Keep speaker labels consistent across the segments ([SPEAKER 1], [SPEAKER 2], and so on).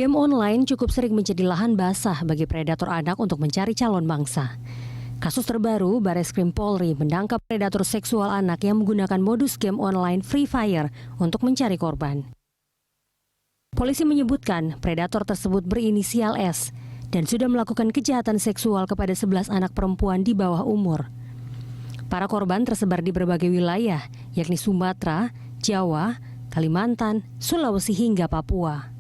[SPEAKER 1] Game online cukup sering menjadi lahan basah bagi predator anak untuk mencari calon mangsa. Kasus terbaru, Bareskrim Polri menangkap predator seksual anak yang menggunakan modus game online Free Fire untuk mencari korban. Polisi menyebutkan predator tersebut berinisial S dan sudah melakukan kejahatan seksual kepada 11 anak perempuan di bawah umur. Para korban tersebar di berbagai wilayah, yakni Sumatera, Jawa, Kalimantan, Sulawesi hingga Papua.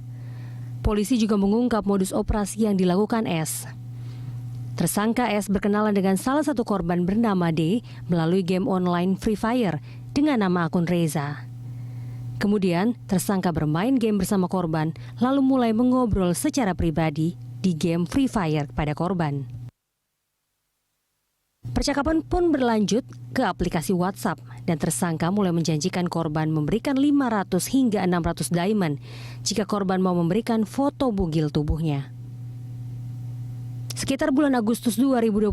[SPEAKER 1] Polisi juga mengungkap modus operasi yang dilakukan S. Tersangka S berkenalan dengan salah satu korban bernama D melalui game online Free Fire dengan nama akun Reza. Kemudian, tersangka bermain game bersama korban lalu mulai mengobrol secara pribadi di game Free Fire kepada korban. Percakapan pun berlanjut ke aplikasi WhatsApp dan tersangka mulai menjanjikan korban memberikan 500 hingga 600 diamond jika korban mau memberikan foto bugil tubuhnya. Sekitar bulan Agustus 2021,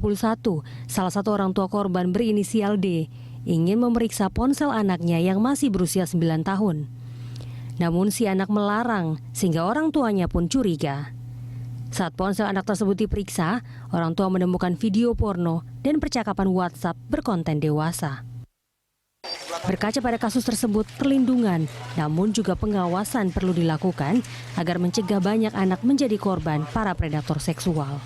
[SPEAKER 1] salah satu orang tua korban berinisial D ingin memeriksa ponsel anaknya yang masih berusia 9 tahun. Namun si anak melarang sehingga orang tuanya pun curiga. Saat ponsel anak tersebut diperiksa, orang tua menemukan video porno dan percakapan WhatsApp berkonten dewasa. Berkaca pada kasus tersebut, perlindungan namun juga pengawasan perlu dilakukan agar mencegah banyak anak menjadi korban para predator seksual.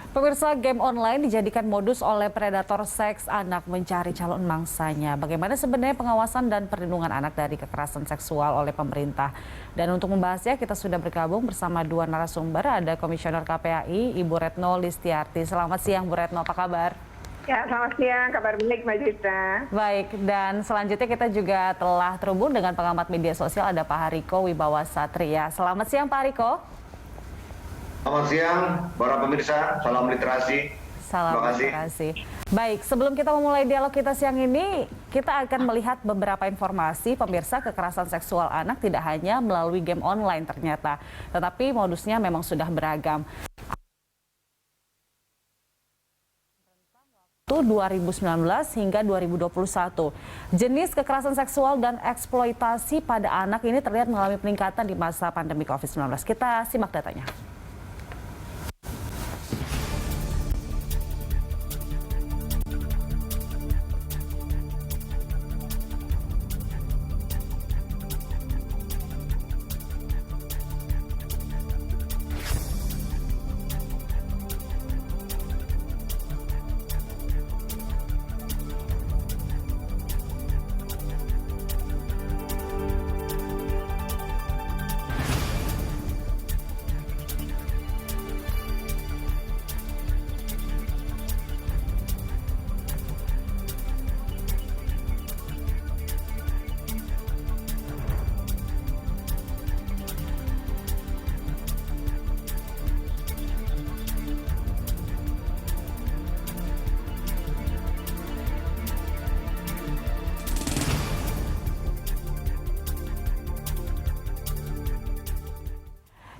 [SPEAKER 2] Pemirsa, game online dijadikan modus oleh predator seks anak mencari calon mangsanya. Bagaimana sebenarnya pengawasan dan perlindungan anak dari kekerasan seksual oleh pemerintah? Dan untuk membahasnya kita sudah bergabung bersama dua narasumber. Ada Komisioner KPAI, Ibu Retno Listiarti. Selamat siang Bu Retno, apa kabar?
[SPEAKER 3] Ya, selamat siang, kabar baik Mbak Juta.
[SPEAKER 2] Baik, dan selanjutnya kita juga telah terhubung dengan pengamat media sosial, ada Pak Hariko Wibawa Satria. Selamat siang Pak Hariko.
[SPEAKER 4] Selamat siang, para pemirsa. Salam literasi.
[SPEAKER 2] Salam literasi. Baik, sebelum kita memulai dialog kita siang ini, kita akan melihat beberapa informasi pemirsa. Kekerasan seksual anak tidak hanya melalui game online ternyata, tetapi modusnya memang sudah beragam. 2019 hingga 2021. Jenis kekerasan seksual dan eksploitasi pada anak ini terlihat mengalami peningkatan di masa pandemi COVID-19. Kita simak datanya.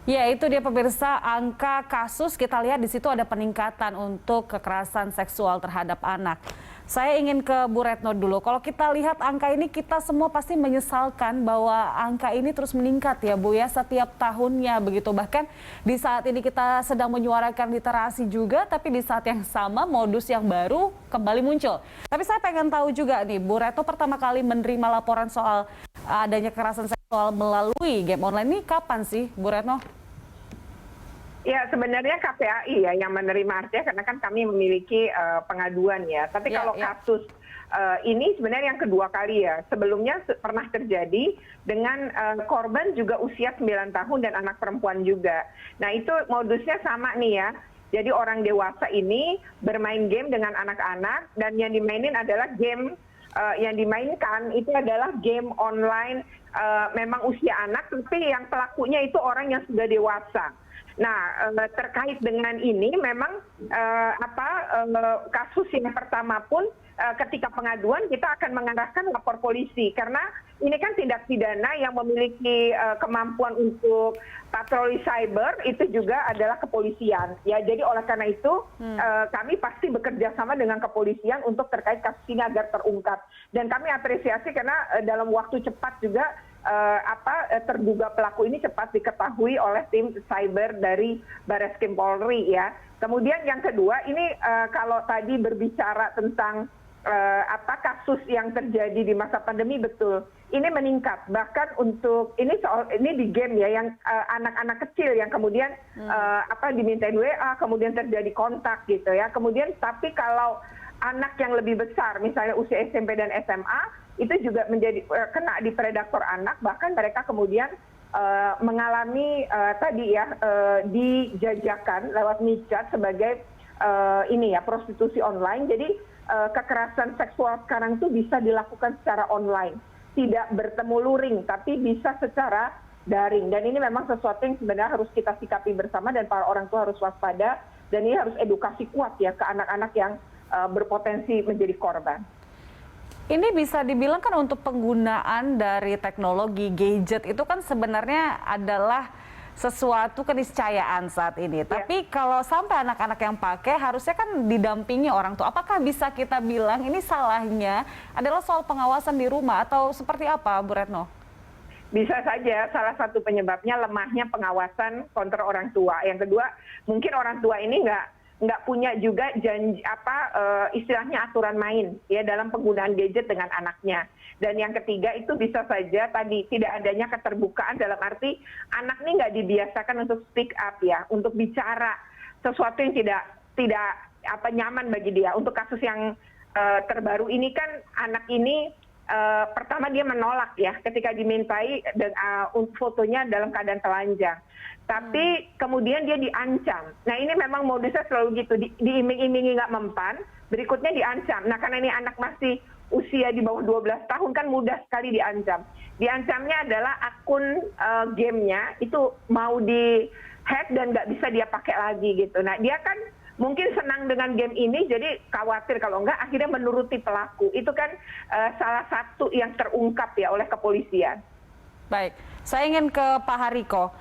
[SPEAKER 2] Ya, itu dia pemirsa, angka kasus kita lihat di situ ada peningkatan untuk kekerasan seksual terhadap anak. Saya ingin ke Bu Retno dulu. Kalau kita lihat angka ini, kita semua pasti menyesalkan bahwa angka ini terus meningkat ya Bu ya, setiap tahunnya begitu. Bahkan di saat ini kita sedang menyuarakan literasi juga, tapi di saat yang sama modus yang baru kembali muncul. Tapi saya pengen tahu juga nih, Bu Retno pertama kali menerima laporan soal adanya kekerasan seksual melalui game online ini kapan sih Bu Retno?
[SPEAKER 3] Ya, sebenarnya KPAI ya yang menerima, artinya karena kan kami memiliki pengaduan ya. Tapi kalau kasus ini sebenarnya yang kedua kali ya. Sebelumnya pernah terjadi dengan korban juga usia 9 tahun dan anak perempuan juga. Nah, itu modusnya sama nih ya. Jadi orang dewasa ini bermain game dengan anak-anak dan yang dimainin adalah game yang dimainkan itu adalah game online memang usia anak, tapi yang pelakunya itu orang yang sudah dewasa. Nah, terkait dengan ini memang kasus yang pertama pun ketika pengaduan kita akan mengarahkan lapor polisi karena ini kan tindak pidana yang memiliki kemampuan untuk patroli cyber itu juga adalah kepolisian. Ya, jadi oleh karena itu kami pasti bekerja sama dengan kepolisian untuk terkait kasus ini agar terungkap. Dan kami apresiasi karena dalam waktu cepat juga terduga pelaku ini cepat diketahui oleh tim cyber dari Barreskrim Polri ya. Kemudian yang kedua ini kalau tadi berbicara tentang kasus yang terjadi di masa pandemi, betul ini meningkat, bahkan untuk ini di game ya, yang anak-anak kecil yang kemudian dimintain WA, kemudian terjadi kontak gitu ya. Kemudian tapi kalau anak yang lebih besar misalnya usia SMP dan SMA itu juga menjadi kena di predator anak, bahkan mereka kemudian mengalami dijajakan lewat micat sebagai prostitusi online. Jadi kekerasan seksual sekarang itu bisa dilakukan secara online, tidak bertemu luring, tapi bisa secara daring. Dan ini memang sesuatu yang sebenarnya harus kita sikapi bersama, dan para orang tua harus waspada, dan ini harus edukasi kuat ya ke anak-anak yang berpotensi menjadi korban.
[SPEAKER 2] Ini bisa dibilang kan untuk penggunaan dari teknologi gadget itu kan sebenarnya adalah sesuatu keniscayaan saat ini. Ya. Tapi kalau sampai anak-anak yang pakai harusnya kan didampingi orang tua. Apakah bisa kita bilang ini salahnya adalah soal pengawasan di rumah atau seperti apa, Bu Retno?
[SPEAKER 3] Bisa saja salah satu penyebabnya lemahnya pengawasan kontrol orang tua. Yang kedua, mungkin orang tua ini nggak punya juga istilahnya aturan main ya dalam penggunaan gadget dengan anaknya. Dan yang ketiga itu bisa saja tadi tidak adanya keterbukaan, dalam arti anak ini nggak dibiasakan untuk speak up ya, untuk bicara sesuatu yang tidak nyaman bagi dia. Untuk kasus yang terbaru ini kan anak ini pertama dia menolak ya ketika dimintai fotonya dalam keadaan telanjang. Tapi kemudian dia diancam. Nah ini memang modusnya selalu gitu, diiming-imingi nggak mempan, berikutnya diancam. Nah karena ini anak masih usia di bawah 12 tahun kan mudah sekali diancam. Diancamnya adalah akun gamenya itu mau di-hack dan nggak bisa dia pakai lagi gitu. Nah dia kan mungkin senang dengan game ini, jadi khawatir kalau nggak akhirnya menuruti pelaku. Itu kan salah satu yang terungkap ya oleh kepolisian.
[SPEAKER 2] Baik, saya ingin ke Pak Hariko.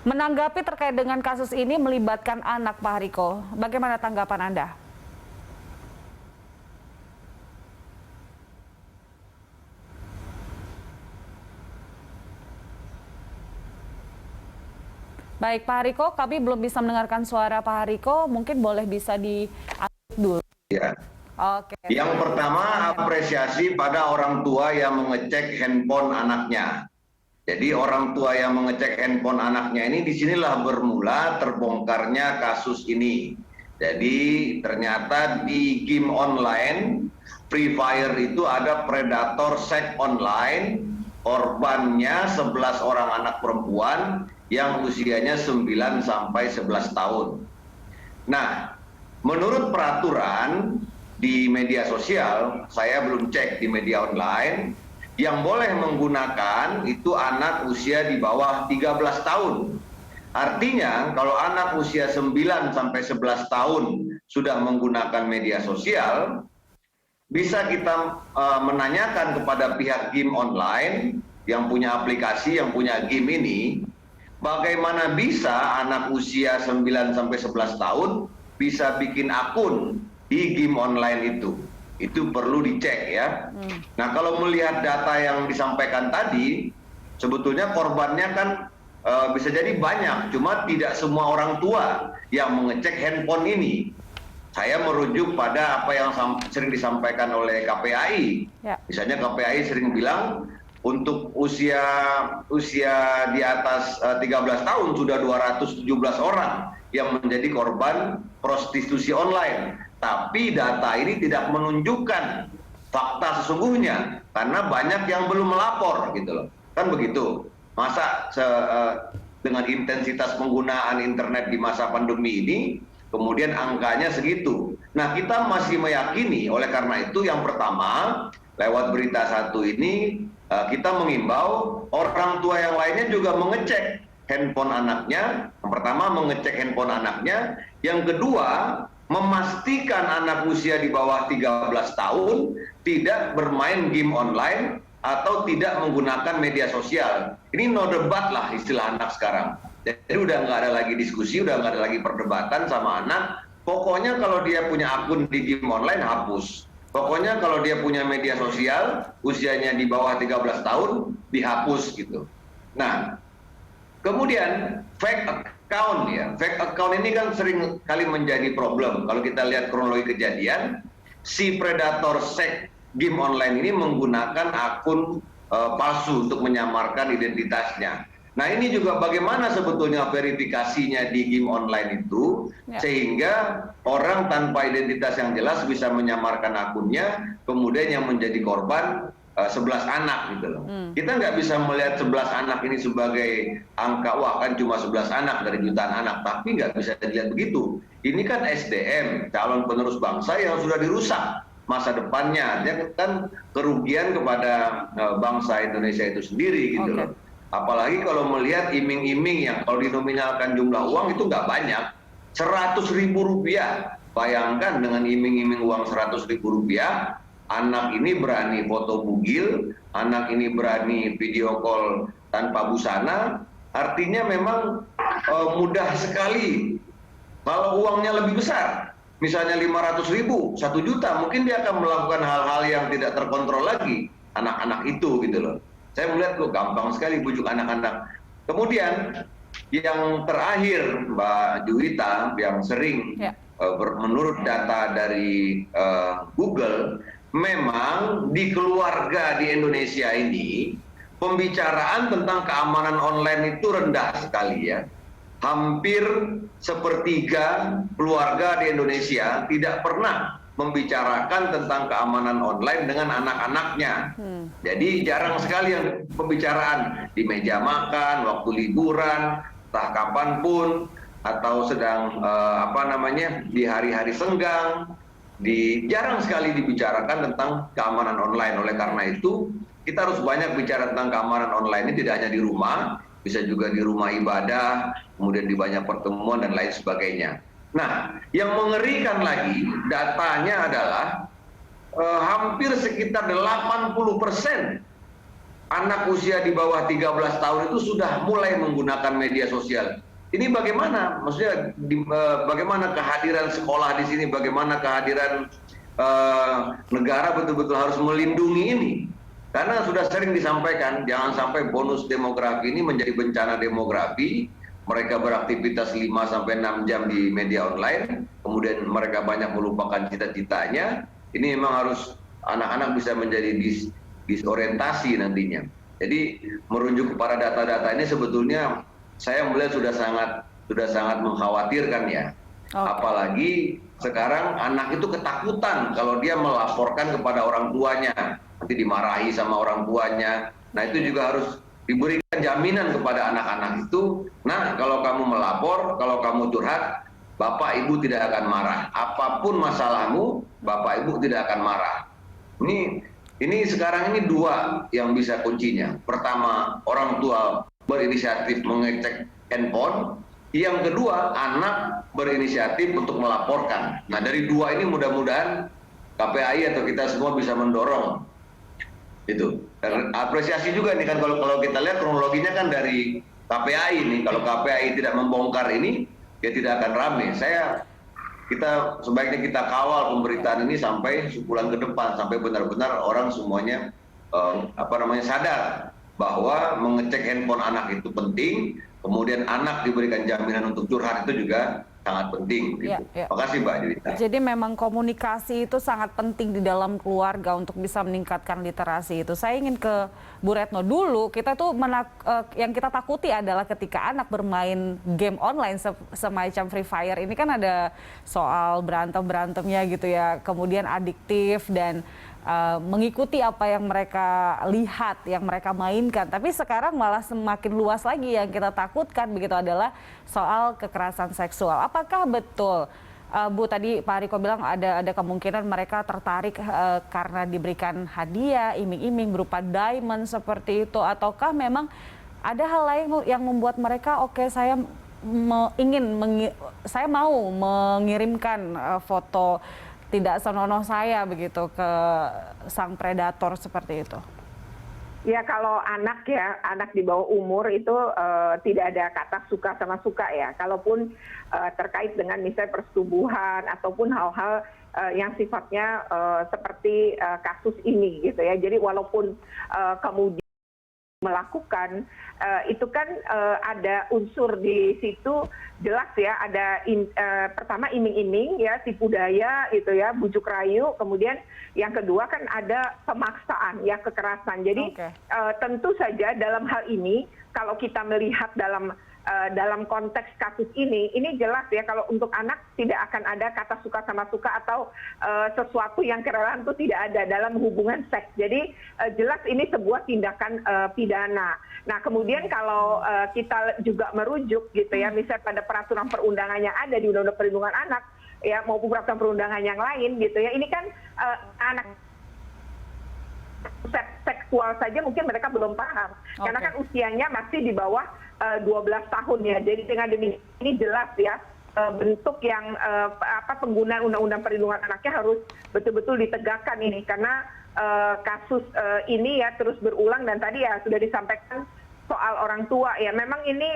[SPEAKER 2] Menanggapi terkait dengan kasus ini melibatkan anak, Pak Hariko, bagaimana tanggapan Anda? Baik, Pak Hariko, kami belum bisa mendengarkan suara Pak Hariko, mungkin boleh bisa di-unmute dulu.
[SPEAKER 4] Ya.
[SPEAKER 2] Oke.
[SPEAKER 4] Yang pertama, apresiasi pada orang tua yang mengecek handphone anaknya. Jadi orang tua yang mengecek handphone anaknya ini disinilah bermula terbongkarnya kasus ini. Jadi ternyata di game online Free Fire itu ada predator seks online, korbannya 11 orang anak perempuan yang usianya 9 sampai 11 tahun. Nah, menurut peraturan di media sosial, saya belum cek di media online, yang boleh menggunakan itu anak usia di bawah 13 tahun. Artinya kalau anak usia 9 sampai 11 tahun sudah menggunakan media sosial, bisa kita menanyakan kepada pihak game online yang punya aplikasi, yang punya game ini, bagaimana bisa anak usia 9 sampai 11 tahun bisa bikin akun di game online itu. Itu perlu dicek ya. Nah kalau melihat data yang disampaikan tadi, sebetulnya korbannya kan bisa jadi banyak, cuma tidak semua orang tua yang mengecek handphone ini. Saya merujuk pada apa yang sering disampaikan oleh KPAI. Ya. Misalnya KPAI sering bilang untuk usia di atas 13 tahun sudah 217 orang yang menjadi korban prostitusi online. Tapi data ini tidak menunjukkan fakta sesungguhnya karena banyak yang belum melapor gitu loh. Kan begitu. Masa dengan intensitas penggunaan internet di masa pandemi ini kemudian angkanya segitu. Nah, kita masih meyakini, oleh karena itu yang pertama lewat berita satu ini kita mengimbau orang tua yang lainnya juga mengecek handphone anaknya. Yang pertama mengecek handphone anaknya, yang kedua memastikan anak usia di bawah 13 tahun tidak bermain game online atau tidak menggunakan media sosial. Ini no debat lah istilah anak sekarang. Jadi udah nggak ada lagi diskusi, udah nggak ada lagi perdebatan sama anak. Pokoknya kalau dia punya akun di game online hapus. Pokoknya kalau dia punya media sosial, usianya di bawah 13 tahun, dihapus gitu. Nah, kemudian fake account ya, fake account ini kan sering kali menjadi problem. Kalau kita lihat kronologi kejadian, si predator seks game online ini menggunakan akun palsu untuk menyamarkan identitasnya. Nah, ini juga bagaimana sebetulnya verifikasinya di game online itu, sehingga orang tanpa identitas yang jelas bisa menyamarkan akunnya, kemudian yang menjadi korban 11 anak gitu loh. Kita nggak bisa melihat 11 anak ini sebagai angka, wah kan cuma 11 anak dari jutaan anak, tapi nggak bisa dilihat begitu. Ini kan SDM, calon penerus bangsa yang sudah dirusak masa depannya, dia kan kerugian kepada bangsa Indonesia itu sendiri gitu loh. Apalagi kalau melihat iming-iming yang kalau dinominalkan jumlah uang itu nggak banyak, 100.000 rupiah. Bayangkan dengan iming-iming uang 100.000 rupiah, anak ini berani foto bugil, anak ini berani video call tanpa busana, artinya memang mudah sekali. Kalau uangnya lebih besar, misalnya 500.000, 1 juta, mungkin dia akan melakukan hal-hal yang tidak terkontrol lagi, anak-anak itu gitu loh. Saya melihat kok gampang sekali bujuk anak-anak. Kemudian yang terakhir Mbak Juwita, yang sering menurut data dari Google, memang di keluarga di Indonesia ini pembicaraan tentang keamanan online itu rendah sekali ya. Hampir sepertiga keluarga di Indonesia tidak pernah membicarakan tentang keamanan online dengan anak-anaknya. Jadi jarang sekali yang pembicaraan di meja makan, waktu liburan, entah kapanpun, atau sedang di hari-hari senggang, jarang sekali dibicarakan tentang keamanan online. Oleh karena itu, kita harus banyak bicara tentang keamanan online ini, tidak hanya di rumah, bisa juga di rumah ibadah, kemudian di banyak pertemuan dan lain sebagainya. Nah, yang mengerikan lagi datanya adalah hampir sekitar 80% anak usia di bawah 13 tahun itu sudah mulai menggunakan media sosial. Ini bagaimana? Maksudnya bagaimana kehadiran sekolah di sini, bagaimana kehadiran negara betul-betul harus melindungi ini. Karena sudah sering disampaikan, jangan sampai bonus demografi ini menjadi bencana demografi. Mereka beraktivitas 5-6 jam di media online, kemudian mereka banyak melupakan cita-citanya. Ini memang harus anak-anak bisa menjadi disorientasi nantinya. Jadi merujuk kepada data-data ini sebetulnya saya melihat sudah sangat mengkhawatirkan ya. Apalagi sekarang anak itu ketakutan kalau dia melaporkan kepada orang tuanya, nanti dimarahi sama orang tuanya. Nah, itu juga harus diberikan jaminan kepada anak-anak itu. Nah, kalau kamu melapor, kalau kamu curhat, Bapak Ibu tidak akan marah. Apapun masalahmu, Bapak Ibu tidak akan marah. Ini sekarang ini dua yang bisa kuncinya. Pertama, orang tua berinisiatif mengecek handphone. Yang kedua, anak berinisiatif untuk melaporkan. Nah, dari dua ini mudah-mudahan KPAI atau kita semua bisa mendorong itu. Dan apresiasi juga nih kan kalau kita lihat kronologinya kan dari KPAI nih. Kalau KPAI tidak membongkar ini, ya tidak akan rame. Sebaiknya kita kawal pemberitaan ini sampai sebulan ke depan, sampai benar-benar orang semuanya sadar bahwa mengecek handphone anak itu penting. Kemudian anak diberikan jaminan untuk curhat itu juga sangat penting. Gitu. Terima kasih Mbak Juwita.
[SPEAKER 2] Jadi memang komunikasi itu sangat penting di dalam keluarga untuk bisa meningkatkan literasi itu. Saya ingin ke Bu Retno dulu. Kita tuh yang kita takuti adalah ketika anak bermain game online semacam Free Fire ini kan ada soal berantemnya gitu ya. Kemudian adiktif dan mengikuti apa yang mereka lihat, yang mereka mainkan. Tapi sekarang malah semakin luas lagi yang kita takutkan begitu adalah soal kekerasan seksual. Apakah betul, Bu, tadi Pak Riko bilang ada kemungkinan mereka tertarik karena diberikan hadiah, iming-iming berupa diamond seperti itu, ataukah memang ada hal lain yang membuat mereka saya mau mengirimkan foto tidak senonoh saya begitu ke sang predator seperti itu?
[SPEAKER 3] Ya kalau anak di bawah umur itu tidak ada kata suka sama suka ya. Kalaupun terkait dengan misalnya persetubuhan ataupun hal-hal yang sifatnya seperti kasus ini gitu ya. Jadi walaupun kemudian melakukan itu kan ada unsur di situ jelas ya, ada pertama iming-iming ya, tipu daya itu ya, bujuk rayu, kemudian yang kedua kan ada pemaksaan ya, kekerasan. Jadi tentu saja dalam hal ini kalau kita melihat dalam konteks kasus ini jelas ya, kalau untuk anak tidak akan ada kata suka sama suka atau sesuatu yang kerelaan itu tidak ada dalam hubungan seks. Jadi jelas ini sebuah tindakan pidana. Nah kemudian kalau kita juga merujuk gitu ya, misalnya pada peraturan perundangan yang ada di Undang-Undang Perlindungan Anak ya, maupun peraturan perundangan yang lain gitu ya, ini kan anak seksual saja mungkin mereka belum paham, karena kan usianya masih di bawah 12 tahun ya. Jadi dengan demikian ini jelas ya, bentuk yang penggunaan Undang-Undang Perlindungan Anaknya harus betul-betul ditegakkan ini, karena kasus ini ya terus berulang, dan tadi ya sudah disampaikan soal orang tua ya, memang ini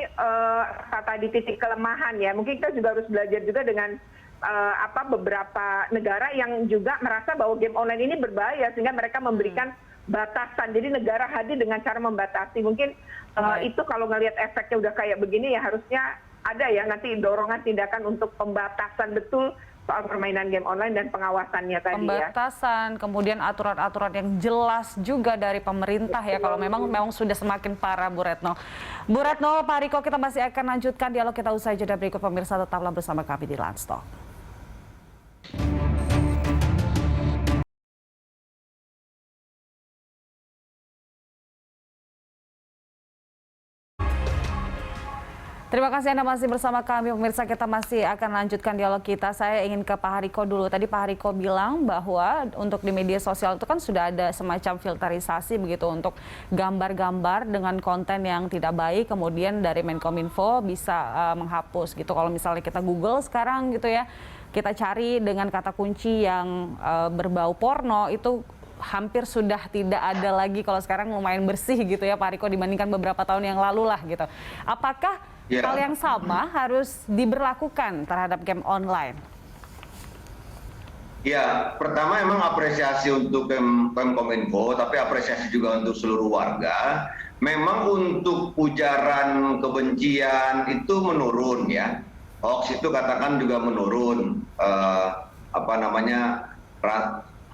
[SPEAKER 3] tadi titik kelemahan ya. Mungkin kita juga harus belajar juga dengan beberapa negara yang juga merasa bahwa game online ini berbahaya, sehingga mereka memberikan batasan. Jadi negara hadir dengan cara membatasi. Mungkin itu kalau ngelihat efeknya udah kayak begini ya, harusnya ada ya nanti dorongan tindakan untuk pembatasan betul soal permainan game online dan pengawasannya tadi ya.
[SPEAKER 2] Pembatasan, kemudian aturan-aturan yang jelas juga dari pemerintah ya, kalau memang sudah semakin parah, Bu Retno. Bu Retno, Pak Riko, kita masih akan lanjutkan dialog kita usai jeda berikut. Pemirsa, tetaplah bersama kami di Landstalk. Terima kasih Anda masih bersama kami, pemirsa. Kita masih akan lanjutkan dialog kita. Saya ingin ke Pak Hariko dulu. Tadi Pak Hariko bilang bahwa untuk di media sosial itu kan sudah ada semacam filterisasi begitu untuk gambar-gambar dengan konten yang tidak baik, kemudian dari Menkominfo bisa menghapus gitu. Kalau misalnya kita Google sekarang gitu ya, kita cari dengan kata kunci yang berbau porno, itu hampir sudah tidak ada lagi. Kalau sekarang lumayan bersih gitu ya Pak Hariko, dibandingkan beberapa tahun yang lalu lah gitu. Apakah hal yang sama harus diberlakukan terhadap game online?
[SPEAKER 4] Ya, pertama emang apresiasi untuk Menkominfo, tapi apresiasi juga untuk seluruh warga. Memang untuk ujaran kebencian itu menurun ya. Hoax itu katakan juga menurun.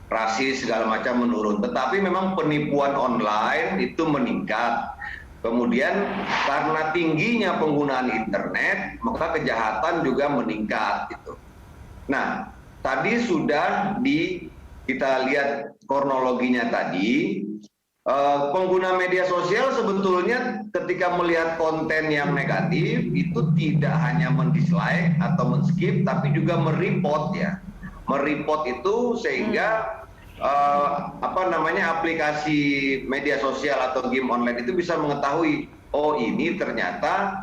[SPEAKER 4] Rasis segala macam menurun. Tetapi memang penipuan online itu meningkat. Kemudian karena tingginya penggunaan internet, maka kejahatan juga meningkat gitu. Nah, tadi sudah kita lihat kronologinya tadi, pengguna media sosial sebetulnya ketika melihat konten yang negatif itu tidak hanya mendislike atau men-skip, tapi juga mereport ya. Mereport itu sehingga aplikasi media sosial atau game online itu bisa mengetahui, oh ini ternyata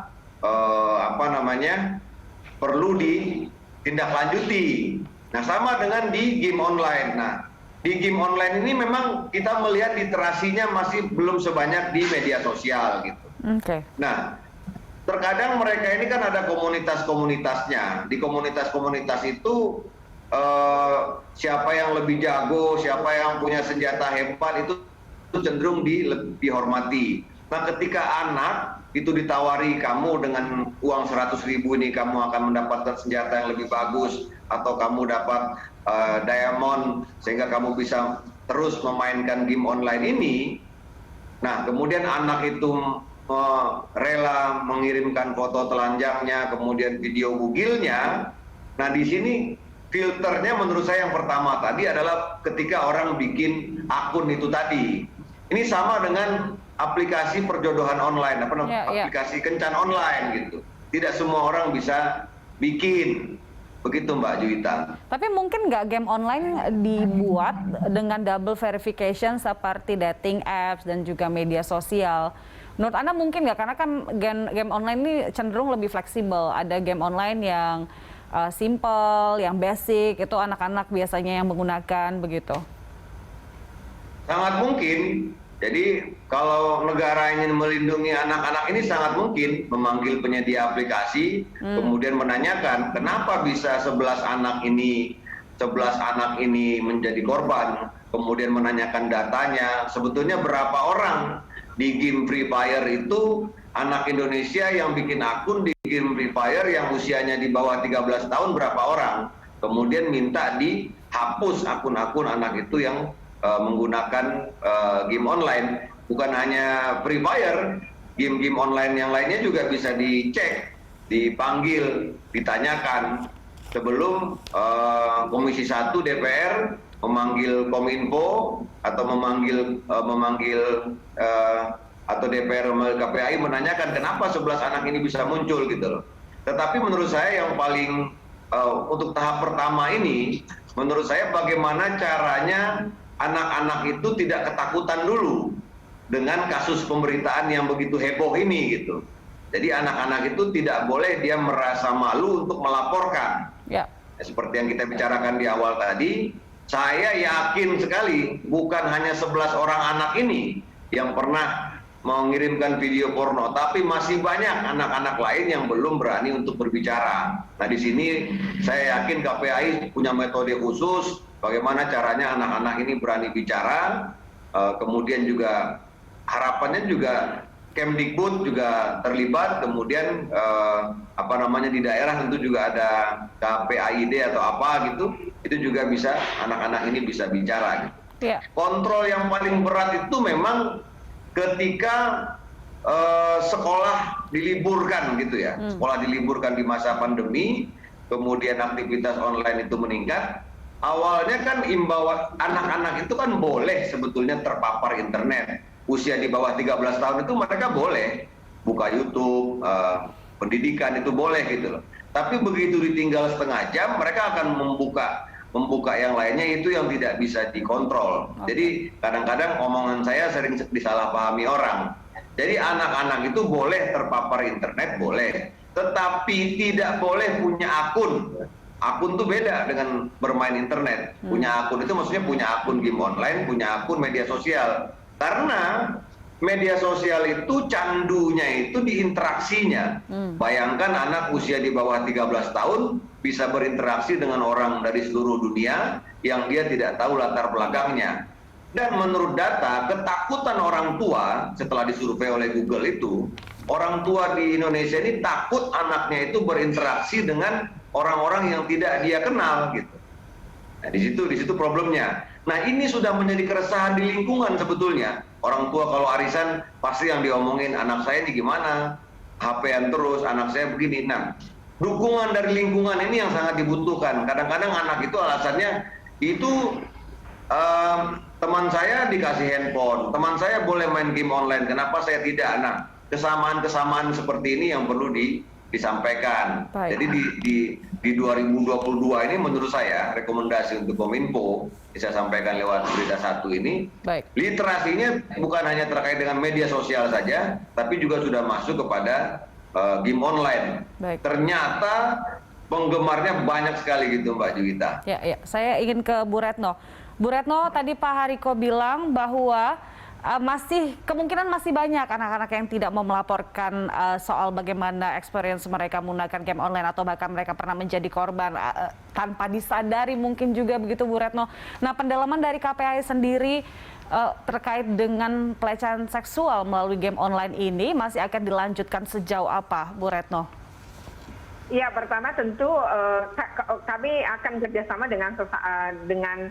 [SPEAKER 4] perlu ditindaklanjuti. Nah, sama dengan di game online. Nah, di game online ini memang kita melihat literasinya masih belum sebanyak di media sosial gitu. Nah, terkadang mereka ini kan ada komunitas-komunitasnya. Di komunitas-komunitas itu siapa yang lebih jago, siapa yang punya senjata hebat itu cenderung dihormati. Nah, ketika anak itu ditawari, kamu dengan uang 100.000 ini kamu akan mendapatkan senjata yang lebih bagus, atau kamu dapat diamond sehingga kamu bisa terus memainkan game online ini. Nah, kemudian anak itu rela mengirimkan foto telanjangnya, kemudian video bugilnya. Nah, di sini filternya menurut saya yang pertama tadi adalah ketika orang bikin akun itu tadi. Ini sama dengan aplikasi perjodohan online, aplikasi kencan online gitu. Tidak semua orang bisa bikin. Begitu Mbak Juwita.
[SPEAKER 2] Tapi mungkin nggak game online dibuat dengan double verification seperti dating apps dan juga media sosial? Menurut Anda mungkin nggak? Karena kan game online ini cenderung lebih fleksibel. Ada game online yang simple, yang basic, itu anak-anak biasanya yang menggunakan begitu.
[SPEAKER 4] Sangat mungkin. Jadi kalau negara ingin melindungi anak-anak ini sangat mungkin memanggil penyedia aplikasi, kemudian menanyakan kenapa bisa 11 anak ini menjadi korban, kemudian menanyakan datanya, sebetulnya berapa orang di game Free Fire itu anak Indonesia yang bikin akun di game Free Fire yang usianya di bawah 13 tahun berapa orang. Kemudian minta dihapus akun-akun anak itu yang menggunakan game online. Bukan hanya Free Fire, game-game online yang lainnya juga bisa dicek, dipanggil, ditanyakan. Sebelum Komisi 1 DPR memanggil Kominfo atau memanggil atau DPR melalui KPAI menanyakan kenapa 11 anak ini bisa muncul gitu loh. Tetapi menurut saya yang paling untuk tahap pertama ini, menurut saya bagaimana caranya anak-anak itu tidak ketakutan dulu dengan kasus pemberitaan yang begitu heboh ini gitu. Jadi anak-anak itu tidak boleh dia merasa malu untuk melaporkan. Ya. Seperti yang kita bicarakan di awal tadi, saya yakin sekali bukan hanya 11 orang anak ini yang pernah mengirimkan video porno, tapi masih banyak anak-anak lain yang belum berani untuk berbicara. Nah, di sini saya yakin KPAI punya metode khusus bagaimana caranya anak-anak ini berani bicara. Kemudian juga harapannya juga Kemdikbud juga terlibat, kemudian di daerah tentu juga ada KPAID atau apa gitu, itu juga bisa anak-anak ini bisa bicara. Gitu. Yeah. Kontrol yang paling berat itu memang ketika sekolah diliburkan gitu ya, sekolah diliburkan di masa pandemi, kemudian aktivitas online itu meningkat. Awalnya kan imbauan anak-anak itu kan boleh sebetulnya terpapar internet. Usia di bawah 13 tahun itu mereka boleh buka YouTube, pendidikan itu boleh gitu loh. Tapi begitu ditinggal setengah jam, mereka akan membuka yang lainnya itu yang tidak bisa dikontrol. Jadi kadang-kadang omongan saya sering disalahpahami orang. Jadi anak-anak itu boleh terpapar internet, boleh. Tetapi tidak boleh punya akun. Akun itu beda dengan bermain internet. Punya akun itu maksudnya punya akun game online, punya akun media sosial. Karena media sosial itu candunya itu di interaksinya. Bayangkan anak usia di bawah 13 tahun bisa berinteraksi dengan orang dari seluruh dunia yang dia tidak tahu latar belakangnya. Dan menurut data, ketakutan orang tua setelah disurvei oleh Google itu, orang tua di Indonesia ini takut anaknya itu berinteraksi dengan orang-orang yang tidak dia kenal gitu. Nah, di situ problemnya. Nah, ini sudah menjadi keresahan di lingkungan sebetulnya. Orang tua kalau arisan pasti yang diomongin, anak saya ini gimana? HP-an terus, anak saya begini. Nah, dukungan dari lingkungan ini yang sangat dibutuhkan. Kadang-kadang anak itu alasannya itu teman saya dikasih handphone, teman saya boleh main game online, kenapa saya tidak? Nah, kesamaan-kesamaan seperti ini yang perlu disampaikan. Baik. Jadi di 2022 ini menurut saya rekomendasi untuk Kominfo bisa sampaikan lewat berita satu ini. Baik. Literasinya bukan hanya terkait dengan media sosial saja, tapi juga sudah masuk kepada game online. Baik. Ternyata penggemarnya banyak sekali gitu, Mbak Juwita. Ya, saya ingin ke Bu Retno. Bu Retno, tadi Pak Hariko bilang bahwa kemungkinan masih banyak anak-anak yang tidak mau melaporkan soal bagaimana experience mereka menggunakan game online atau bahkan mereka pernah menjadi korban tanpa disadari mungkin juga begitu Bu Retno. Nah, pendalaman dari KPAI sendiri terkait dengan pelecehan seksual melalui game online ini masih akan dilanjutkan sejauh apa Bu Retno?
[SPEAKER 3] Ya, pertama tentu kami akan kerjasama dengan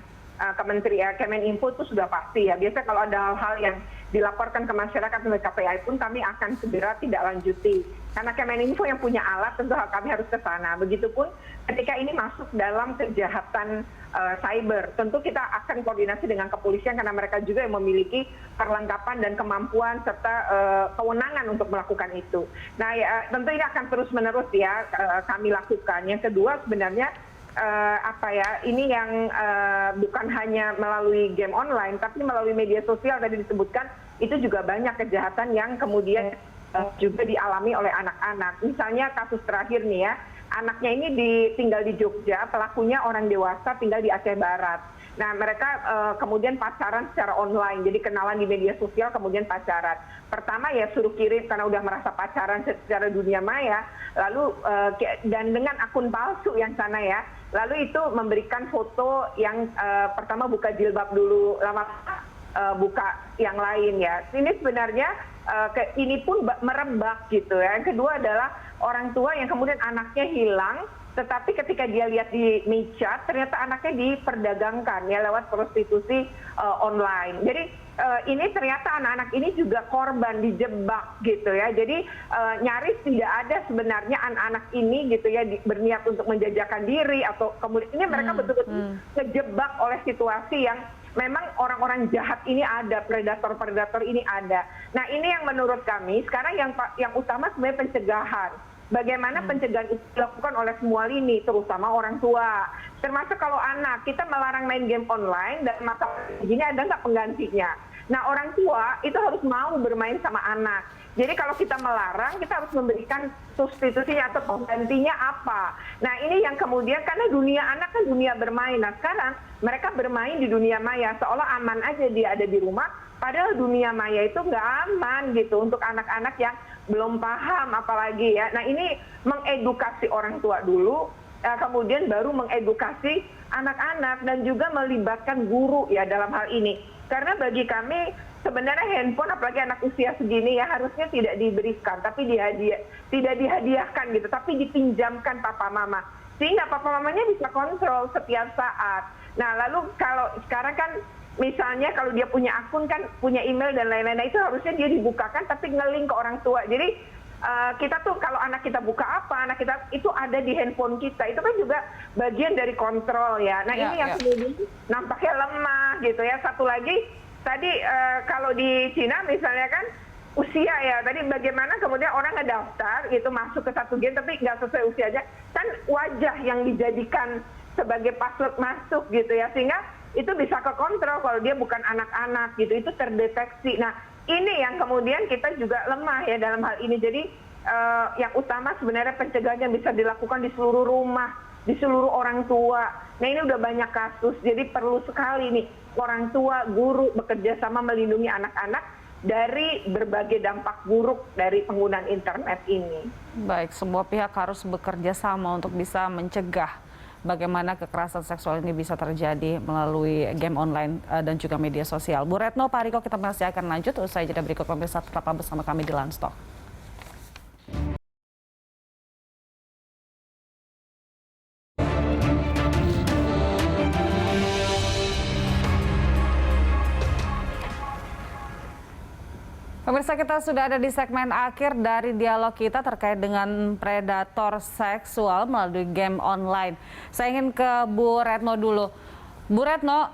[SPEAKER 3] Kemeninfo itu sudah pasti ya. Biasanya kalau ada hal-hal yang dilaporkan ke masyarakat melalui KPAI pun kami akan segera tidak lanjuti. Karena Kemeninfo yang punya alat tentu kami harus ke sana. Begitupun ketika ini masuk dalam kejahatan cyber, tentu kita akan koordinasi dengan kepolisian karena mereka juga yang memiliki perlengkapan dan kemampuan serta kewenangan untuk melakukan itu. Nah, ya, tentu ini akan terus-menerus ya kami lakukan. Yang kedua sebenarnya ini yang bukan hanya melalui game online, tapi melalui media sosial tadi disebutkan, itu juga banyak kejahatan yang kemudian juga dialami oleh anak-anak. Misalnya kasus terakhir nih ya, anaknya ini tinggal di Jogja, pelakunya orang dewasa tinggal di Aceh Barat. Nah, mereka kemudian pacaran secara online, jadi kenalan di media sosial kemudian pacaran. Pertama ya suruh kirim karena udah merasa pacaran secara dunia maya, lalu dan dengan akun palsu yang sana ya, lalu itu memberikan foto yang pertama buka jilbab dulu, lama buka yang lain ya. Ini sebenarnya ini pun merebak gitu ya. Yang kedua adalah orang tua yang kemudian anaknya hilang, tetapi ketika dia lihat di micet, ternyata anaknya diperdagangkan ya lewat prostitusi online. Jadi ini ternyata anak-anak ini juga korban dijebak gitu ya. Jadi nyaris tidak ada sebenarnya anak-anak ini gitu ya berniat untuk menjajakan diri atau kemudian ini mereka betul-betul terjebak oleh situasi yang memang orang-orang jahat ini ada, predator-predator ini ada. Nah ini yang menurut kami sekarang yang utama sebenarnya pencegahan. Bagaimana pencegahan itu dilakukan oleh semua lini, terutama orang tua. Termasuk kalau anak, kita melarang main game online, dan masalah begini ada nggak penggantinya. Nah orang tua itu harus mau bermain sama anak. Jadi kalau kita melarang, kita harus memberikan substitusinya atau penggantinya apa. Nah ini yang kemudian, karena dunia anak kan dunia bermain. Nah sekarang mereka bermain di dunia maya, seolah aman aja dia ada di rumah, padahal dunia maya itu nggak aman gitu untuk anak-anak yang belum paham apalagi ya. Nah ini mengedukasi orang tua dulu, kemudian baru mengedukasi anak-anak dan juga melibatkan guru ya dalam hal ini. Karena bagi kami sebenarnya handphone apalagi anak usia segini ya harusnya tidak diberikan, tapi tidak dihadiahkan gitu, tapi dipinjamkan papa mama. Sehingga papa mamanya bisa kontrol setiap saat. Nah lalu kalau sekarang kan misalnya kalau dia punya akun kan punya email dan lain-lain, nah itu harusnya dia dibukakan tapi nge-link ke orang tua. Jadi kita tuh kalau anak kita buka apa, anak kita itu ada di handphone kita, itu kan juga bagian dari kontrol ya. Nah ini yang kemudian nampaknya lemah gitu ya. Satu lagi tadi kalau di Cina misalnya kan usia ya, tadi bagaimana kemudian orang ngedaftar gitu masuk ke satu game tapi nggak sesuai usianya, kan wajah yang dijadikan sebagai password masuk gitu ya, sehingga itu bisa kekontrol kalau dia bukan anak-anak gitu, itu terdeteksi. Nah ini yang kemudian kita juga lemah ya dalam hal ini. Jadi yang utama sebenarnya pencegahan yang bisa dilakukan di seluruh rumah, di seluruh orang tua. Nah ini udah banyak kasus, jadi perlu sekali nih orang tua, guru bekerja sama melindungi anak-anak dari berbagai dampak buruk dari penggunaan internet ini.
[SPEAKER 2] Baik, semua pihak harus bekerja sama untuk bisa mencegah bagaimana kekerasan seksual ini bisa terjadi melalui game online dan juga media sosial. Bu Retno, Pak Riko, kita masih akan lanjut usai jeda berikut. Pemirsa tetaplah bersama kami di Lanstock. Pemirsa, kita sudah ada di segmen akhir dari dialog kita terkait dengan predator seksual melalui game online. Saya ingin ke Bu Retno dulu. Bu Retno,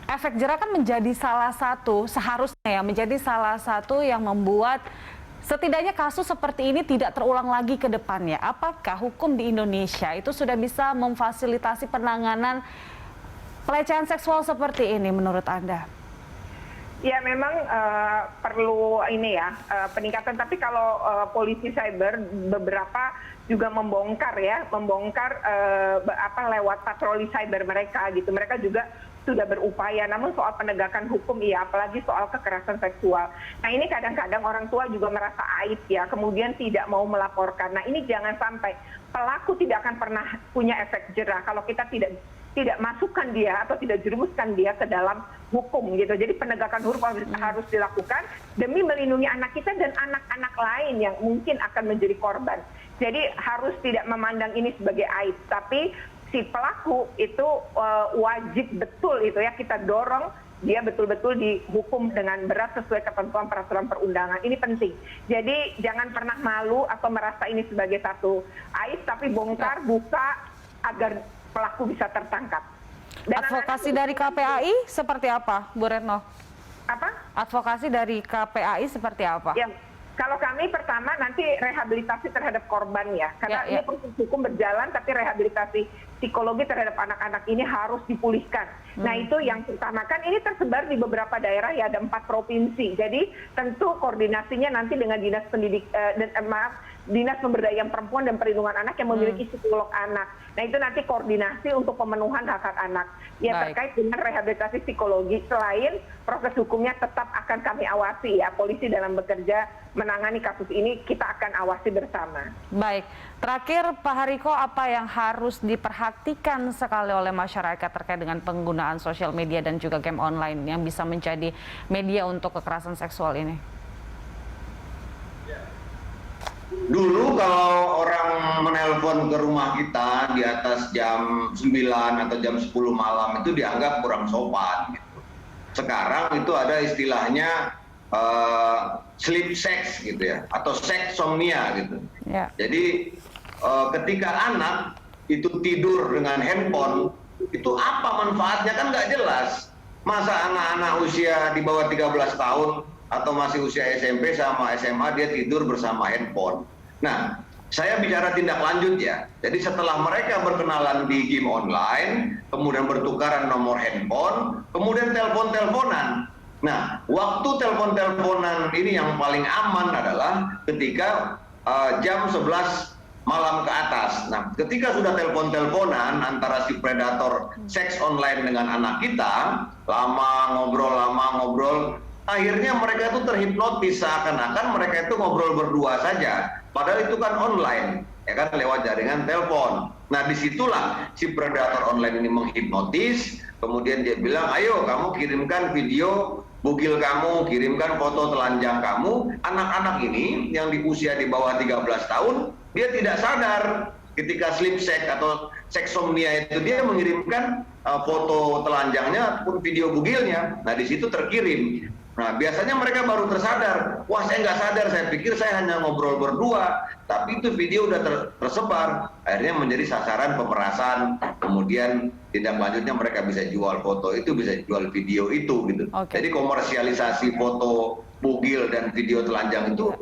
[SPEAKER 2] efek jerah kan menjadi salah satu, seharusnya ya, menjadi salah satu yang membuat setidaknya kasus seperti ini tidak terulang lagi ke depannya. Apakah hukum di Indonesia itu sudah bisa memfasilitasi penanganan pelecehan seksual seperti ini menurut Anda?
[SPEAKER 3] Ya memang perlu ini ya peningkatan, tapi kalau polisi cyber beberapa juga membongkar lewat patroli cyber mereka gitu. Mereka juga sudah berupaya, namun soal penegakan hukum iya, apalagi soal kekerasan seksual. Nah ini kadang-kadang orang tua juga merasa aib ya, kemudian tidak mau melaporkan. Nah ini jangan sampai pelaku tidak akan pernah punya efek jerah kalau kita tidak masukkan dia atau tidak jerumuskan dia ke dalam hukum gitu. Jadi penegakan hukum harus dilakukan demi melindungi anak kita dan anak-anak lain yang mungkin akan menjadi korban. Jadi harus tidak memandang ini sebagai aib, tapi si pelaku itu wajib betul itu ya kita dorong dia betul-betul dihukum dengan berat sesuai ketentuan peraturan perundangan. Ini penting. Jadi jangan pernah malu atau merasa ini sebagai satu aib, tapi bongkar, buka agar pelaku bisa tertangkap. Dan
[SPEAKER 2] advokasi dari KPAI seperti apa, Bu Retno?
[SPEAKER 3] Apa?
[SPEAKER 2] Advokasi dari KPAI seperti apa?
[SPEAKER 3] Ya, kalau kami pertama nanti rehabilitasi terhadap korban ya, karena ini proses hukum berjalan, tapi rehabilitasi psikologi terhadap anak-anak ini harus dipulihkan. Nah itu yang pertama, kan ini tersebar di beberapa daerah ya, ada 4 provinsi. Jadi tentu koordinasinya nanti dengan Dinas Pemberdayaan Perempuan dan Perlindungan Anak yang memiliki psikolog anak. Nah itu nanti koordinasi untuk pemenuhan hak-hak anak. Ya terkait dengan rehabilitasi psikologi, selain proses hukumnya tetap akan kami awasi ya, polisi dalam bekerja menangani kasus ini kita akan awasi bersama.
[SPEAKER 2] Baik, Terakhir, Pak Hariko, apa yang harus diperhatikan sekali oleh masyarakat terkait dengan penggunaan sosial media dan juga game online yang bisa menjadi media untuk kekerasan seksual ini?
[SPEAKER 4] Dulu kalau orang menelpon ke rumah kita di atas jam 9 atau jam 10 malam itu dianggap kurang sopan. Gitu. Sekarang itu ada istilahnya sleep sex gitu ya, atau seksomnia gitu.
[SPEAKER 2] Ya.
[SPEAKER 4] Jadi ketika anak itu tidur dengan handphone, itu apa manfaatnya kan nggak jelas. Masa anak-anak usia di bawah 13 tahun atau masih usia SMP sama SMA dia tidur bersama handphone. Nah, saya bicara tindak lanjut ya. Jadi setelah mereka berkenalan di game online, kemudian bertukaran nomor handphone, kemudian telepon-teleponan. Nah, waktu telepon-teleponan ini yang paling aman adalah ketika jam 11 malam ke atas. Nah, ketika sudah telepon-teleponan antara si predator seks online dengan anak kita, lama ngobrol, akhirnya mereka itu terhipnotis seakan-akan mereka itu ngobrol berdua saja. Padahal itu kan online, ya kan lewat jaringan telepon. Nah, disitulah si predator online ini menghipnotis, kemudian dia bilang, ayo kamu kirimkan video bugil kamu, kirimkan foto telanjang kamu. Anak-anak ini yang di usia di bawah 13 tahun, dia tidak sadar ketika sleep sex atau seksomnia itu dia mengirimkan foto telanjangnya ataupun video bugilnya. Nah, di situ terkirim. Nah, biasanya mereka baru tersadar, wah saya nggak sadar, saya pikir saya hanya ngobrol berdua, tapi itu video udah tersebar, akhirnya menjadi sasaran pemerasan, kemudian tindak lanjutnya mereka bisa jual foto itu, bisa jual video itu, gitu.
[SPEAKER 2] Okay.
[SPEAKER 4] Jadi komersialisasi foto bugil dan video telanjang itu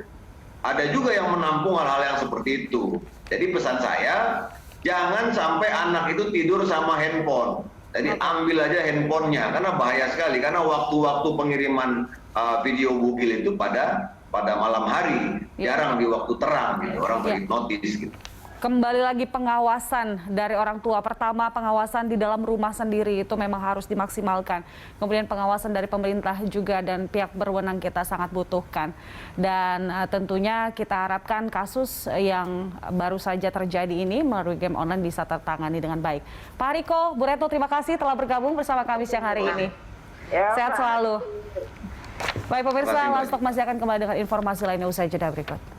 [SPEAKER 4] ada juga yang menampung hal-hal yang seperti itu. Jadi pesan saya, jangan sampai anak itu tidur sama handphone. Jadi ambil aja handphonenya, karena bahaya sekali. Karena waktu-waktu pengiriman video bugil itu pada malam hari, jarang di waktu terang, gitu. Orang terhipnotis gitu.
[SPEAKER 2] Kembali lagi pengawasan dari orang tua. Pertama, pengawasan di dalam rumah sendiri itu memang harus dimaksimalkan. Kemudian pengawasan dari pemerintah juga dan pihak berwenang kita sangat butuhkan. Dan tentunya kita harapkan kasus yang baru saja terjadi ini melalui game online bisa tertangani dengan baik. Pak Hariko, Bu Retno, terima kasih telah bergabung bersama kami siang hari ini.
[SPEAKER 3] Ya,
[SPEAKER 2] Sehat selalu. Baik pemirsa,
[SPEAKER 4] Terima kasih,
[SPEAKER 2] Landstok masih akan kembali dengan informasi lainnya usai jeda berikut.